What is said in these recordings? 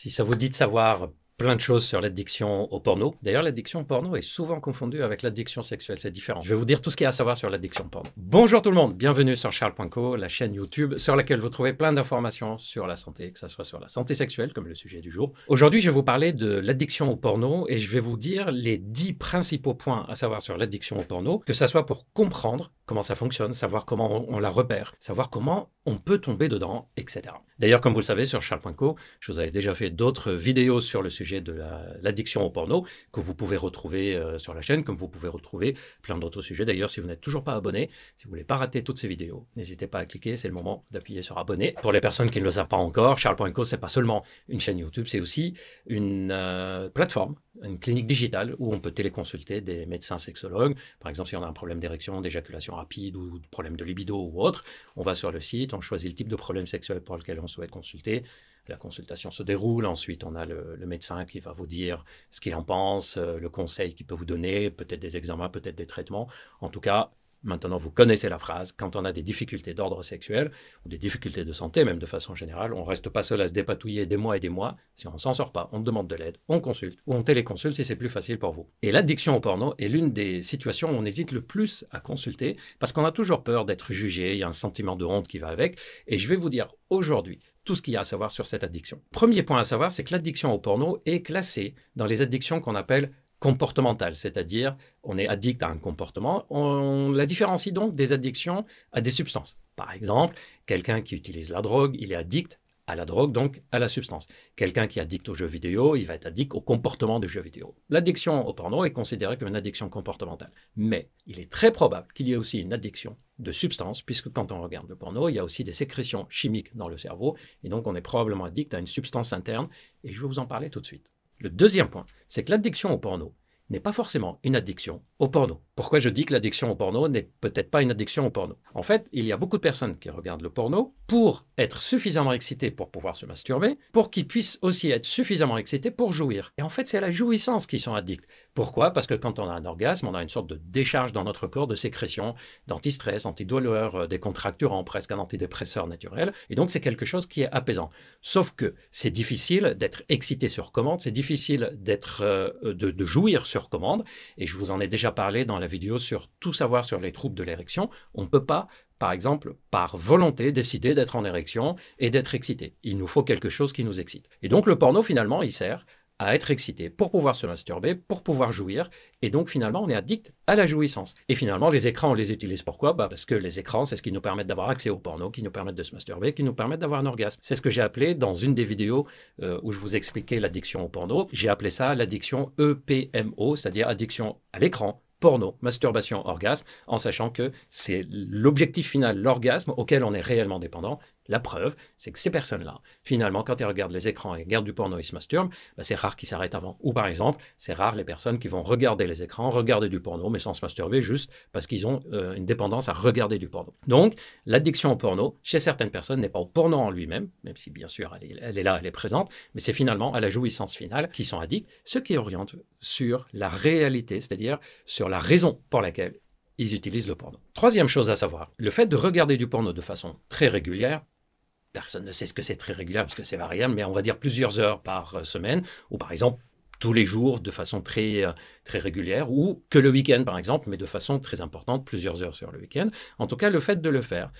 Si ça vous dit de savoir plein de choses sur l'addiction au porno. D'ailleurs, l'addiction au porno est souvent confondue avec l'addiction sexuelle, c'est différent. Je vais vous dire tout ce qu'il y a à savoir sur l'addiction au porno. Bonjour tout le monde, bienvenue sur Charles.co, la chaîne YouTube sur laquelle vous trouvez plein d'informations sur la santé, que ce soit sur la santé sexuelle, comme le sujet du jour. Aujourd'hui, je vais vous parler de l'addiction au porno et je vais vous dire les 10 principaux points à savoir sur l'addiction au porno, que ce soit pour comprendre comment ça fonctionne, savoir comment on la repère, savoir comment on peut tomber dedans, etc. D'ailleurs, comme vous le savez, sur Charles.co, je vous avais déjà fait d'autres vidéos sur le sujet de l'addiction au porno que vous pouvez retrouver sur la chaîne, comme vous pouvez retrouver plein d'autres sujets. D'ailleurs, si vous n'êtes toujours pas abonné, si vous voulez pas rater toutes ces vidéos, n'hésitez pas à cliquer, c'est le moment d'appuyer sur abonner. Pour les personnes qui ne le savent pas encore, Charles.co, c'est pas seulement une chaîne YouTube, c'est aussi une plateforme, une clinique digitale où on peut téléconsulter des médecins sexologues. Par exemple, si on a un problème d'érection, d'éjaculation rapide ou de problème de libido ou autre, on va sur le site, on choisit le type de problème sexuel pour lequel on souhaite consulter. La consultation se déroule, ensuite on a le médecin qui va vous dire ce qu'il en pense, le conseil qu'il peut vous donner, peut-être des examens, peut-être des traitements. En tout cas, maintenant vous connaissez la phrase, quand on a des difficultés d'ordre sexuel ou des difficultés de santé, même de façon générale, on ne reste pas seul à se dépatouiller des mois et des mois. Si on ne s'en sort pas, on demande de l'aide, on consulte ou on téléconsulte si c'est plus facile pour vous. Et l'addiction au porno est l'une des situations où on hésite le plus à consulter parce qu'on a toujours peur d'être jugé, il y a un sentiment de honte qui va avec. Et je vais vous dire aujourd'hui tout ce qu'il y a à savoir sur cette addiction. Premier point à savoir, c'est que l'addiction au porno est classée dans les addictions qu'on appelle comportementales, c'est-à-dire on est addict à un comportement, on la différencie donc des addictions à des substances. Par exemple, quelqu'un qui utilise la drogue, il est addict à la drogue, donc à la substance. Quelqu'un qui est addict aux jeux vidéo, il va être addict au comportement de jeux vidéo. L'addiction au porno est considérée comme une addiction comportementale. Mais il est très probable qu'il y ait aussi une addiction de substance, puisque quand on regarde le porno, il y a aussi des sécrétions chimiques dans le cerveau, et donc on est probablement addict à une substance interne, et je vais vous en parler tout de suite. Le deuxième point, c'est que l'addiction au porno n'est pas forcément une addiction au porno. Pourquoi je dis que l'addiction au porno n'est peut-être pas une addiction au porno? En fait, il y a beaucoup de personnes qui regardent le porno pour être suffisamment excitées pour pouvoir se masturber, pour qu'ils puissent aussi être suffisamment excités pour jouir. Et en fait, c'est à la jouissance qu'ils sont addicts. Pourquoi? Parce que quand on a un orgasme, on a une sorte de décharge dans notre corps de sécrétion, d'antistress, antidouleur, décontracturant, presque un antidépresseur naturel. Et donc, c'est quelque chose qui est apaisant. Sauf que c'est difficile d'être excité sur commande, c'est difficile de jouir sur commande. Et je vous en ai déjà parlé dans la vidéo sur tout savoir sur les troubles de l'érection. On ne peut pas, par exemple, par volonté, décider d'être en érection et d'être excité. Il nous faut quelque chose qui nous excite. Et donc, le porno, finalement, il sert à être excité pour pouvoir se masturber, pour pouvoir jouir. Et donc, finalement, on est addict à la jouissance. Et finalement, les écrans, on les utilise pourquoi? Parce que les écrans, c'est ce qui nous permet d'avoir accès au porno, qui nous permettent de se masturber, qui nous permettent d'avoir un orgasme. C'est ce que j'ai appelé dans une des vidéos où je vous expliquais l'addiction au porno. J'ai appelé ça l'addiction EPMO, c'est-à-dire addiction à l'écran, porno, masturbation, orgasme, en sachant que c'est l'objectif final, l'orgasme, auquel on est réellement dépendant. La preuve, c'est que ces personnes-là, finalement, quand elles regardent les écrans et regardent du porno et se masturbent, c'est rare qu'ils s'arrêtent avant. Ou par exemple, c'est rare les personnes qui vont regarder les écrans, regarder du porno, mais sans se masturber, juste parce qu'ils ont une dépendance à regarder du porno. Donc, l'addiction au porno, chez certaines personnes, n'est pas au porno en lui-même, même si bien sûr elle est là, elle est présente, mais c'est finalement à la jouissance finale qui sont addicts, ce qui oriente sur la réalité, c'est-à-dire sur la raison pour laquelle ils utilisent le porno. Troisième chose à savoir, le fait de regarder du porno de façon très régulière, personne ne sait ce que c'est très régulier parce que c'est variable, mais on va dire plusieurs heures par semaine, ou par exemple tous les jours de façon très régulière, ou que le week-end par exemple, mais de façon très importante, plusieurs heures sur le week-end. En tout cas, le fait de le faire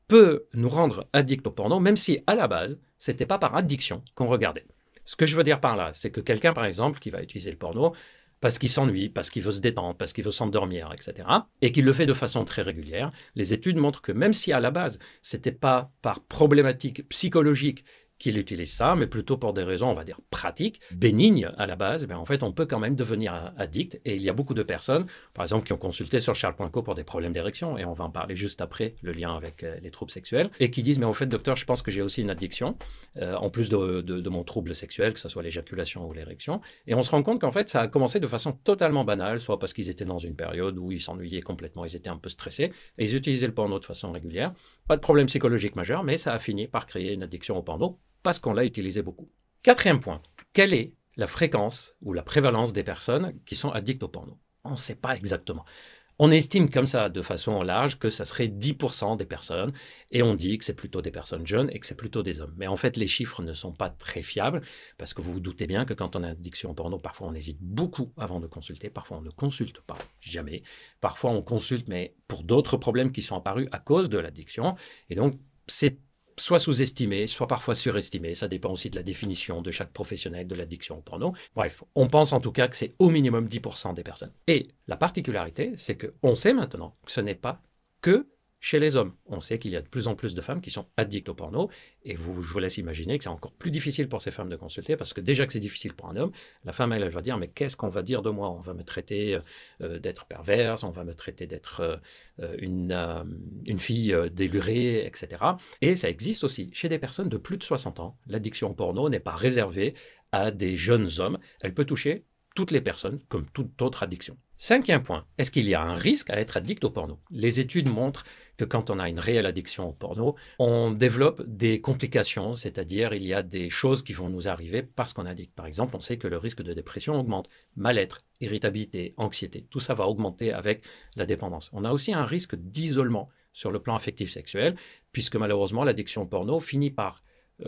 peut nous rendre addicts au porno, même si à la base, ce n'était pas par addiction qu'on regardait. Ce que je veux dire par là, c'est que quelqu'un par exemple qui va utiliser le porno, parce qu'il s'ennuie, parce qu'il veut se détendre, parce qu'il veut s'endormir, etc., et qu'il le fait de façon très régulière, les études montrent que même si à la base, ce n'était pas par problématique psychologique qu'il utilise ça, mais plutôt pour des raisons, on va dire, pratiques, bénignes à la base, en fait, on peut quand même devenir addict. Et il y a beaucoup de personnes, par exemple, qui ont consulté sur Charles.co pour des problèmes d'érection, et on va en parler juste après, le lien avec les troubles sexuels, et qui disent, mais en fait, docteur, je pense que j'ai aussi une addiction, en plus de mon trouble sexuel, que ce soit l'éjaculation ou l'érection. Et on se rend compte qu'en fait, ça a commencé de façon totalement banale, soit parce qu'ils étaient dans une période où ils s'ennuyaient complètement, ils étaient un peu stressés, et ils utilisaient le porno de façon régulière. Pas de problème psychologique majeur, mais ça a fini par créer une addiction au porno, parce qu'on l'a utilisé beaucoup. Quatrième point, quelle est la fréquence ou la prévalence des personnes qui sont addictes au porno? On ne sait pas exactement. On estime comme ça, de façon large, que ça serait 10% des personnes, et on dit que c'est plutôt des personnes jeunes et que c'est plutôt des hommes. Mais en fait, les chiffres ne sont pas très fiables, parce que vous vous doutez bien que quand on a une addiction au porno, parfois on hésite beaucoup avant de consulter, parfois on ne consulte pas, jamais. Parfois on consulte, mais pour d'autres problèmes qui sont apparus à cause de l'addiction, et donc c'est soit sous-estimé, soit parfois surestimé. Ça dépend aussi de la définition de chaque professionnel de l'addiction au porno. Bref, on pense en tout cas que c'est au minimum 10% des personnes. Et la particularité, c'est qu'on sait maintenant que ce n'est pas que chez les hommes. On sait qu'il y a de plus en plus de femmes qui sont addictes au porno, et je vous laisse imaginer que c'est encore plus difficile pour ces femmes de consulter, parce que déjà que c'est difficile pour un homme, la femme, elle va dire, mais qu'est-ce qu'on va dire de moi? On va me traiter d'être perverse, on va me traiter d'être une fille délurée, etc. Et ça existe aussi chez des personnes de plus de 60 ans. L'addiction au porno n'est pas réservée à des jeunes hommes, elle peut toucher toutes les personnes, comme toute autre addiction. Cinquième point, est-ce qu'il y a un risque à être addict au porno? Les études montrent que quand on a une réelle addiction au porno, on développe des complications, c'est-à-dire il y a des choses qui vont nous arriver parce qu'on est addict. Par exemple, on sait que le risque de dépression augmente, mal-être, irritabilité, anxiété, tout ça va augmenter avec la dépendance. On a aussi un risque d'isolement sur le plan affectif sexuel, puisque malheureusement l'addiction au porno finit par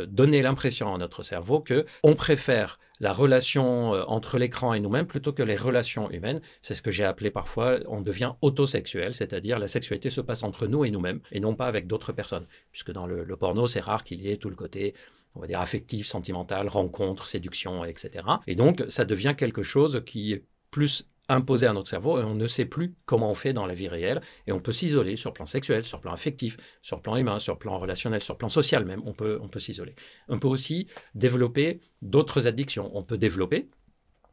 donner l'impression à notre cerveau qu'on préfère la relation entre l'écran et nous-mêmes plutôt que les relations humaines. C'est ce que j'ai appelé parfois, on devient autosexuel, c'est-à-dire la sexualité se passe entre nous et nous-mêmes et non pas avec d'autres personnes. Puisque dans le porno, c'est rare qu'il y ait tout le côté, on va dire, affectif, sentimental, rencontre, séduction, etc. Et donc, ça devient quelque chose qui est plus imposé à notre cerveau et on ne sait plus comment on fait dans la vie réelle et on peut s'isoler sur le plan sexuel, sur le plan affectif, sur le plan humain, sur le plan relationnel, sur le plan social même, on peut s'isoler. On peut aussi développer d'autres addictions, on peut développer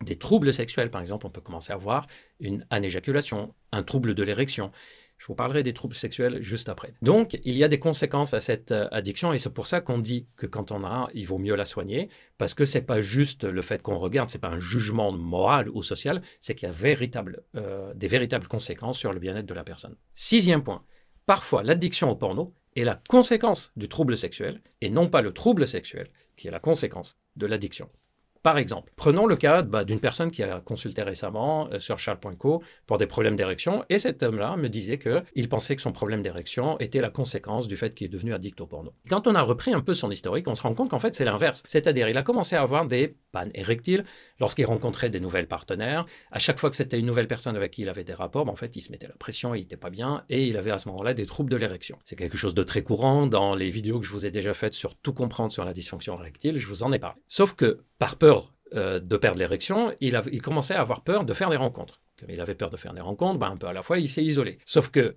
des troubles sexuels, par exemple, on peut commencer à avoir une anéjaculation, un trouble de l'érection. Je vous parlerai des troubles sexuels juste après. Donc, il y a des conséquences à cette addiction et c'est pour ça qu'on dit que quand on a, il vaut mieux la soigner parce que c'est pas juste le fait qu'on regarde, c'est pas un jugement moral ou social, c'est qu'il y a des véritables conséquences sur le bien-être de la personne. Sixième point, parfois l'addiction au porno est la conséquence du trouble sexuel et non pas le trouble sexuel qui est la conséquence de l'addiction. Par exemple, prenons le cas d'une personne qui a consulté récemment sur Charles.co pour des problèmes d'érection et cet homme-là me disait qu'il pensait que son problème d'érection était la conséquence du fait qu'il est devenu addict au porno. Quand on a repris un peu son historique, on se rend compte qu'en fait c'est l'inverse. C'est-à-dire il a commencé à avoir des pannes érectiles lorsqu'il rencontrait des nouvelles partenaires. À chaque fois que c'était une nouvelle personne avec qui il avait des rapports, en fait il se mettait la pression, il n'était pas bien et il avait à ce moment-là des troubles de l'érection. C'est quelque chose de très courant dans les vidéos que je vous ai déjà faites sur tout comprendre sur la dysfonction érectile, je vous en ai parlé. Sauf que par peur de perdre l'érection, il commençait à avoir peur de faire des rencontres. Comme il avait peur de faire des rencontres, un peu à la fois, il s'est isolé. Sauf que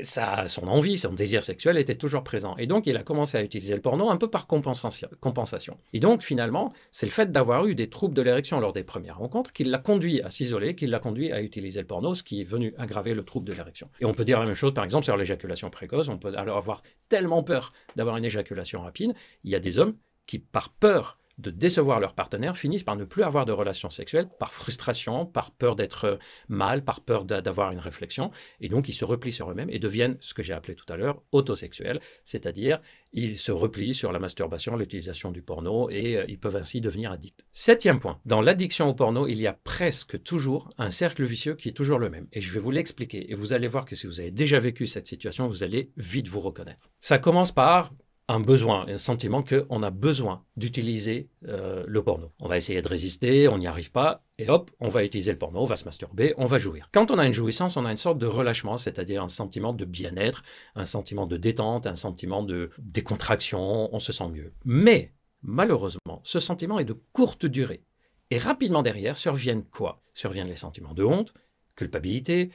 son envie, son désir sexuel était toujours présent. Et donc, il a commencé à utiliser le porno un peu par compensation. Et donc, finalement, c'est le fait d'avoir eu des troubles de l'érection lors des premières rencontres qui l'a conduit à s'isoler, qui l'a conduit à utiliser le porno, ce qui est venu aggraver le trouble de l'érection. Et on peut dire la même chose, par exemple, sur l'éjaculation précoce. On peut alors avoir tellement peur d'avoir une éjaculation rapide. Il y a des hommes qui, par peur de décevoir leur partenaire, finissent par ne plus avoir de relations sexuelles, par frustration, par peur d'être mal, par peur d'avoir une réflexion, et donc ils se replient sur eux-mêmes et deviennent ce que j'ai appelé tout à l'heure autosexuels, c'est-à-dire ils se replient sur la masturbation, l'utilisation du porno, et ils peuvent ainsi devenir addicts. Septième point, dans l'addiction au porno, il y a presque toujours un cercle vicieux qui est toujours le même, et je vais vous l'expliquer, et vous allez voir que si vous avez déjà vécu cette situation, vous allez vite vous reconnaître. Ça commence par un besoin, un sentiment qu'on a besoin d'utiliser le porno. On va essayer de résister, on n'y arrive pas, et hop, on va utiliser le porno, on va se masturber, on va jouir. Quand on a une jouissance, on a une sorte de relâchement, c'est-à-dire un sentiment de bien-être, un sentiment de détente, un sentiment de décontraction, on se sent mieux. Mais, malheureusement, ce sentiment est de courte durée. Et rapidement derrière, surviennent quoi? Surviennent les sentiments de honte, culpabilité,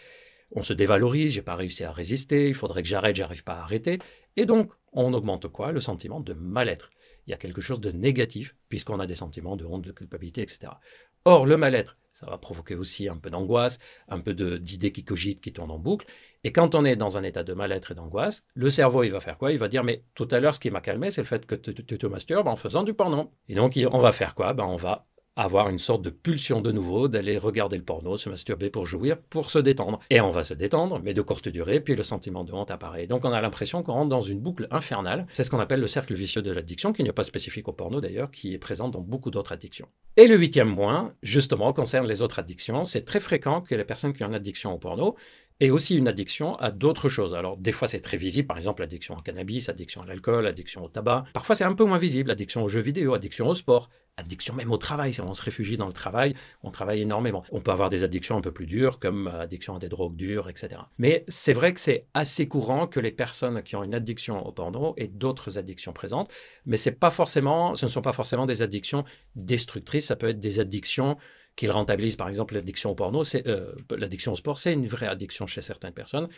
on se dévalorise, j'ai pas réussi à résister, il faudrait que j'arrête, j'arrive pas à arrêter. Et donc, on augmente quoi? Le sentiment de mal-être. Il y a quelque chose de négatif, puisqu'on a des sentiments de honte, de culpabilité, etc. Or, le mal-être, ça va provoquer aussi un peu d'angoisse, un peu d'idées qui cogitent, qui tournent en boucle. Et quand on est dans un état de mal-être et d'angoisse, le cerveau, il va faire quoi? Il va dire, mais tout à l'heure, ce qui m'a calmé, c'est le fait que tu te masturbes en faisant du porno. Et donc, on va faire quoi? On va avoir une sorte de pulsion de nouveau, d'aller regarder le porno, se masturber pour jouir, pour se détendre. Et on va se détendre, mais de courte durée, puis le sentiment de honte apparaît. Donc on a l'impression qu'on rentre dans une boucle infernale. C'est ce qu'on appelle le cercle vicieux de l'addiction, qui n'est pas spécifique au porno d'ailleurs, qui est présent dans beaucoup d'autres addictions. Et le 8e point, justement, concerne les autres addictions. C'est très fréquent que les personnes qui ont une addiction au porno aient aussi une addiction à d'autres choses. Alors des fois c'est très visible, par exemple addiction au cannabis, addiction à l'alcool, addiction au tabac. Parfois c'est un peu moins visible, addiction aux jeux vidéo, addiction au sport, addiction même au travail. Si on se réfugie dans le travail, on travaille énormément. On peut avoir des addictions un peu plus dures, comme addiction à des drogues dures, etc. Mais c'est vrai que c'est assez courant que les personnes qui ont une addiction au porno aient d'autres addictions présentes, mais ce ne sont pas forcément des addictions destructrices, ça peut être des addictions qu'ils rentabilisent. Par exemple, l'addiction au porno, l'addiction au sport, c'est une vraie addiction chez certaines personnes.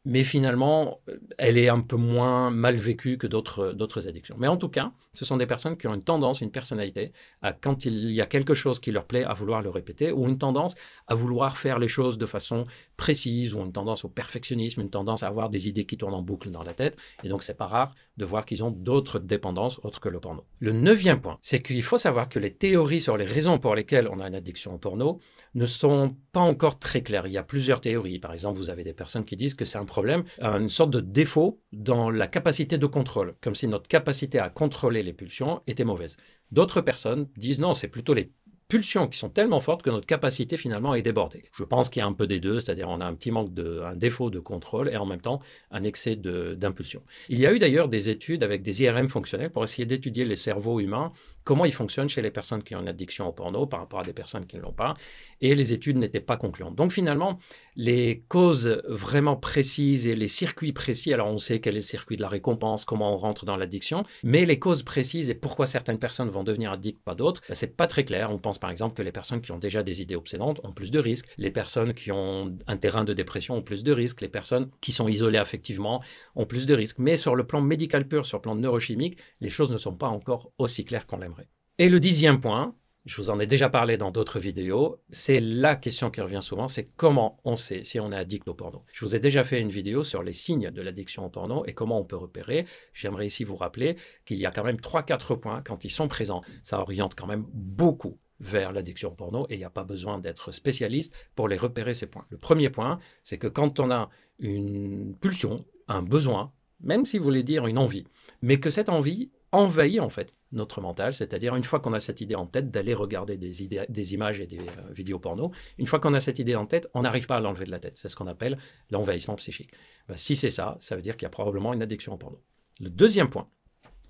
Mais finalement, elle est un peu moins mal vécue que d'autres addictions. Mais en tout cas, ce sont des personnes qui ont une tendance, une personnalité, à quand il y a quelque chose qui leur plaît, à vouloir le répéter, ou une tendance à vouloir faire les choses de façon précise, ou une tendance au perfectionnisme, une tendance à avoir des idées qui tournent en boucle dans la tête. Et donc, c'est pas rare de voir qu'ils ont d'autres dépendances autres que le porno. Le 9e point, c'est qu'il faut savoir que les théories sur les raisons pour lesquelles on a une addiction au porno ne sont pas encore très claires. Il y a plusieurs théories. Par exemple, vous avez des personnes qui disent que c'est un problème, une sorte de défaut dans la capacité de contrôle, comme si notre capacité à contrôler les pulsions était mauvaise. D'autres personnes disent non, c'est plutôt les pulsions qui sont tellement fortes que notre capacité finalement est débordée. Je pense qu'il y a un peu des deux, c'est-à-dire on a un petit un défaut de contrôle et en même temps un excès d'impulsion. Il y a eu d'ailleurs des études avec des IRM fonctionnels pour essayer d'étudier les cerveaux humains, comment ils fonctionnent chez les personnes qui ont une addiction au porno par rapport à des personnes qui ne l'ont pas, et les études n'étaient pas concluantes. Donc finalement, les causes vraiment précises et les circuits précis, alors on sait quel est le circuit de la récompense, comment on rentre dans l'addiction, mais les causes précises et pourquoi certaines personnes vont devenir addictes, pas d'autres, c'est pas très clair. On pense par exemple que les personnes qui ont déjà des idées obsédantes ont plus de risques, les personnes qui ont un terrain de dépression ont plus de risques, les personnes qui sont isolées affectivement ont plus de risques. Mais sur le plan médical pur, sur le plan neurochimique, les choses ne sont pas encore aussi claires qu'on l'aimerait. Et le 10e point, je vous en ai déjà parlé dans d'autres vidéos, c'est la question qui revient souvent, c'est comment on sait si on est addict au porno. Je vous ai déjà fait une vidéo sur les signes de l'addiction au porno et comment on peut repérer. J'aimerais ici vous rappeler qu'il y a quand même 3-4 points, quand ils sont présents, ça oriente quand même beaucoup vers l'addiction au porno et il n'y a pas besoin d'être spécialiste pour les repérer ces points. Le premier point, c'est que quand on a une pulsion, un besoin, même si vous voulez dire une envie, mais que cette envie envahit en fait notre mental, c'est-à-dire une fois qu'on a cette idée en tête d'aller regarder des images et des vidéos porno, une fois qu'on a cette idée en tête, on n'arrive pas à l'enlever de la tête. C'est ce qu'on appelle l'envahissement psychique. Si c'est ça, ça veut dire qu'il y a probablement une addiction au porno. Le deuxième point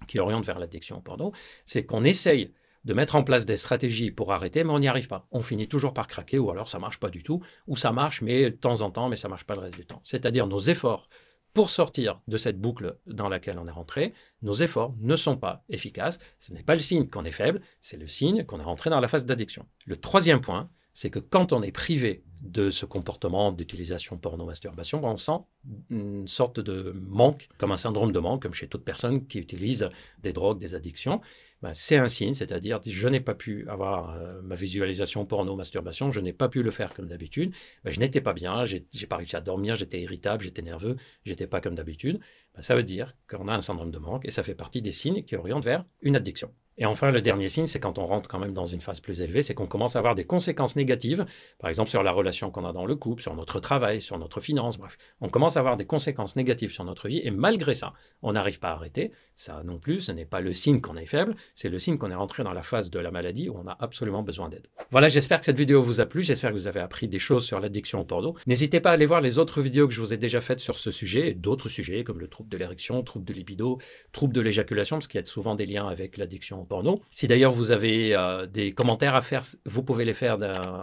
qui oriente vers l'addiction au porno, c'est qu'on essaye de mettre en place des stratégies pour arrêter, mais on n'y arrive pas. On finit toujours par craquer, ou alors ça ne marche pas du tout, ou ça marche, mais de temps en temps, mais ça ne marche pas le reste du temps. C'est-à-dire nos efforts pour sortir de cette boucle dans laquelle on est rentré, nos efforts ne sont pas efficaces. Ce n'est pas le signe qu'on est faible, c'est le signe qu'on est rentré dans la phase d'addiction. Le troisième point, c'est que quand on est privé de ce comportement d'utilisation porno-masturbation, on sent une sorte de manque, comme un syndrome de manque, comme chez toute personne qui utilise des drogues, des addictions. C'est un signe, c'est-à-dire je n'ai pas pu avoir ma visualisation porno-masturbation, je n'ai pas pu le faire comme d'habitude, je n'étais pas bien, j'ai pas réussi à dormir, j'étais irritable, j'étais nerveux, j'étais pas comme d'habitude. Ça veut dire qu'on a un syndrome de manque et ça fait partie des signes qui orientent vers une addiction. Et enfin, le dernier signe, c'est quand on rentre quand même dans une phase plus élevée, c'est qu'on commence à avoir des conséquences négatives, par exemple sur la relation qu'on a dans le couple, sur notre travail, sur notre finance, bref. On commence à avoir des conséquences négatives sur notre vie et malgré ça, on n'arrive pas à arrêter. Ça non plus, ce n'est pas le signe qu'on est faible, c'est le signe qu'on est rentré dans la phase de la maladie où on a absolument besoin d'aide. Voilà, j'espère que cette vidéo vous a plu, j'espère que vous avez appris des choses sur l'addiction au porno. N'hésitez pas à aller voir les autres vidéos que je vous ai déjà faites sur ce sujet et d'autres sujets comme le trouble de l'érection, trouble de libido, trouble de l'éjaculation, parce qu'il y a souvent des liens avec l'addiction au porno. Si d'ailleurs vous avez des commentaires à faire, vous pouvez les faire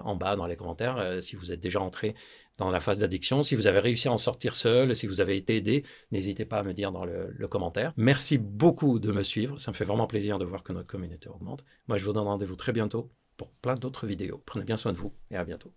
en bas dans les commentaires si vous êtes déjà entré dans la phase d'addiction. Si vous avez réussi à en sortir seul, si vous avez été aidé, n'hésitez pas à me dire dans le commentaire. Merci beaucoup de me suivre, ça me fait vraiment plaisir de voir que notre communauté augmente. Moi je vous donne rendez-vous très bientôt pour plein d'autres vidéos. Prenez bien soin de vous et à bientôt.